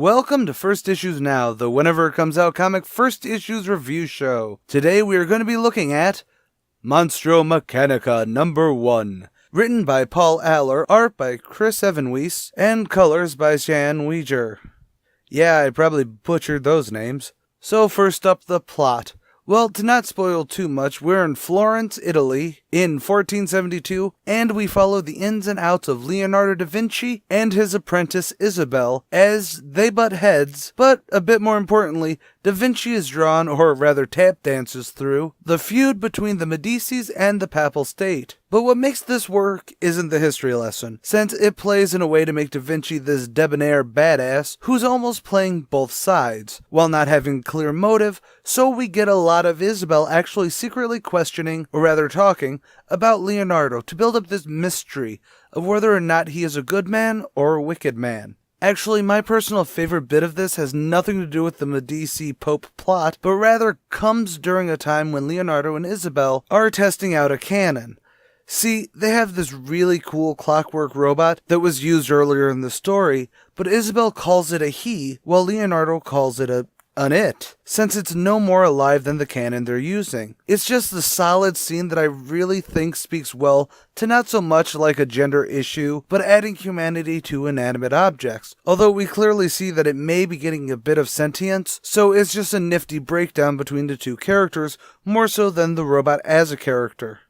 Welcome to First Issues Now, the whenever it comes out comic first issues review show. Today we are going to be looking at Monstro Mechanica #1, written by Paul Aller, art by Chris Evanwies, and colors by Shan Weger. Yeah, I probably butchered those names. So first up, the plot. Well, to not spoil too much, we're in Florence, Italy, in 1472, and we follow the ins and outs of Leonardo da Vinci and his apprentice Isabel as they butt heads, but a bit more importantly, Da Vinci is drawn, or rather tap dances through, the feud between the Medicis and the Papal State. But what makes this work isn't the history lesson, since it plays in a way to make Da Vinci this debonair badass who's almost playing both sides, while not having a clear motive, so we get a lot of Isabel actually secretly questioning, or rather talking, about Leonardo to build up this mystery of whether or not he is a good man or a wicked man. Actually, my personal favorite bit of this has nothing to do with the Medici Pope plot, but rather comes during a time when Leonardo and Isabel are testing out a cannon. See, they have this really cool clockwork robot that was used earlier in the story, but Isabel calls it a he, while Leonardo calls it an it, since it's no more alive than the cannon they're using. It's just the solid scene that I really think speaks well to not so much like a gender issue, but adding humanity to inanimate objects. Although we clearly see that it may be getting a bit of sentience, so it's just a nifty breakdown between the two characters, more so than the robot as a character.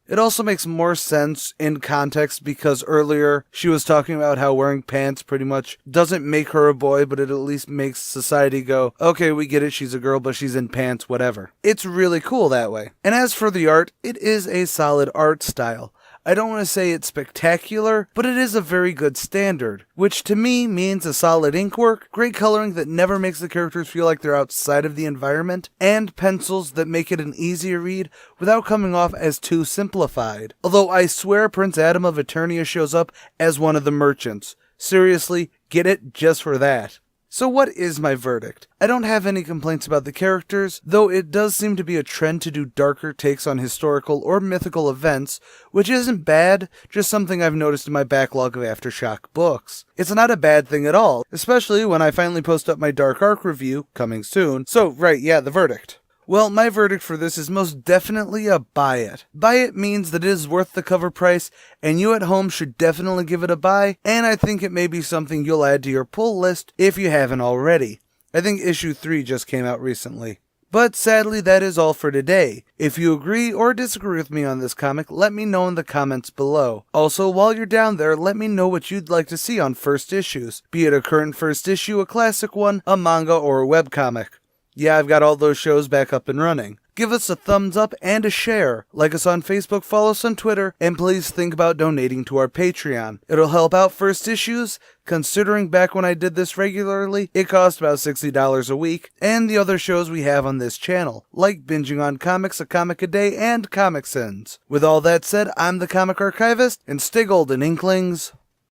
It also makes more sense in context because earlier she was talking about how wearing pants pretty much doesn't make her a boy, but it at least makes society go, okay, we get it, she's a girl, but she's in pants, whatever. It's really cool that way. And as for the art, it is a solid art style. I don't want to say it's spectacular, but it is a very good standard, which to me means a solid ink work, great coloring that never makes the characters feel like they're outside of the environment, and pencils that make it an easier read without coming off as too simplified. Although I swear Prince Adam of Eternia shows up as one of the merchants. Seriously, get it just for that. So what is my verdict? I don't have any complaints about the characters, though it does seem to be a trend to do darker takes on historical or mythical events, which isn't bad, just something I've noticed in my backlog of Aftershock books. It's not a bad thing at all, especially when I finally post up my Dark Arc review, coming soon. So, right, yeah, the verdict. Well, my verdict for this is most definitely a buy it. Buy it means that it is worth the cover price, and you at home should definitely give it a buy, and I think it may be something you'll add to your pull list if you haven't already. I think issue 3 just came out recently. But sadly, that is all for today. If you agree or disagree with me on this comic, let me know in the comments below. Also, while you're down there, let me know what you'd like to see on first issues, be it a current first issue, a classic one, a manga, or a webcomic. Yeah, I've got all those shows back up and running. Give us a thumbs up and a share. Like us on Facebook, follow us on Twitter, and please think about donating to our Patreon. It'll help out first issues, considering back when I did this regularly, it cost about $60 a week, and the other shows we have on this channel, like Binging on Comics, a Comic a Day, and ComicSins. With all that said, I'm the Comic Archivist, and stay golden, Inklings.